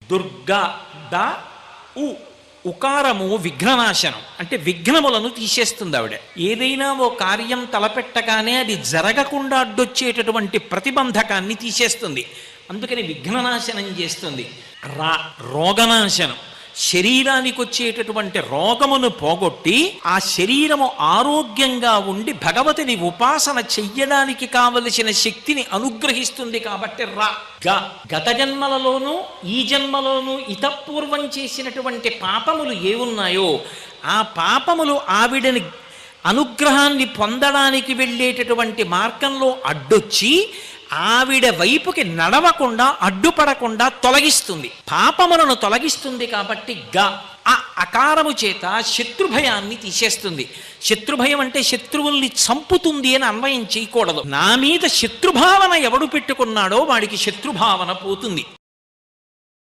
Durga the ఉ ఉకారము విఘ్ననాశనం, అంటే విఘ్నములను తీసేస్తుంది ఆవిడ. ఏదైనా ఓ కార్యం తలపెట్టగానే అది జరగకుండా అడ్డొచ్చేటటువంటి ప్రతిబంధకాన్ని తీసేస్తుంది, అందుకని విఘ్ననాశనం చేస్తుంది. రోగనాశనం, శరీరానికి వచ్చేటటువంటి రోగమును పోగొట్టి ఆ శరీరము ఆరోగ్యంగా ఉండి భగవతిని ఉపాసన చెయ్యడానికి కావలసిన శక్తిని అనుగ్రహిస్తుంది. కాబట్టి గత జన్మలలోనూ ఈ జన్మలోనూ ఇతపూర్వం చేసినటువంటి పాపములు ఏవున్నాయో ఆ పాపములు ఆవిడని అనుగ్రహాన్ని పొందడానికి వెళ్ళేటటువంటి మార్గంలో అడ్డొచ్చి ఆవిడ వైపుకి నడవకుండా అడ్డుపడకుండా తొలగిస్తుంది, పాపములను తొలగిస్తుంది. కాబట్టి ఆ అకారము చేత శత్రుభయాన్ని తీసేస్తుంది. శత్రుభయం అంటే శత్రువుల్ని చంపుతుంది అని అన్వయం చేయకూడదు. నా మీద శత్రుభావన ఎవడు పెట్టుకున్నాడో వాడికి శత్రుభావన పోతుంది.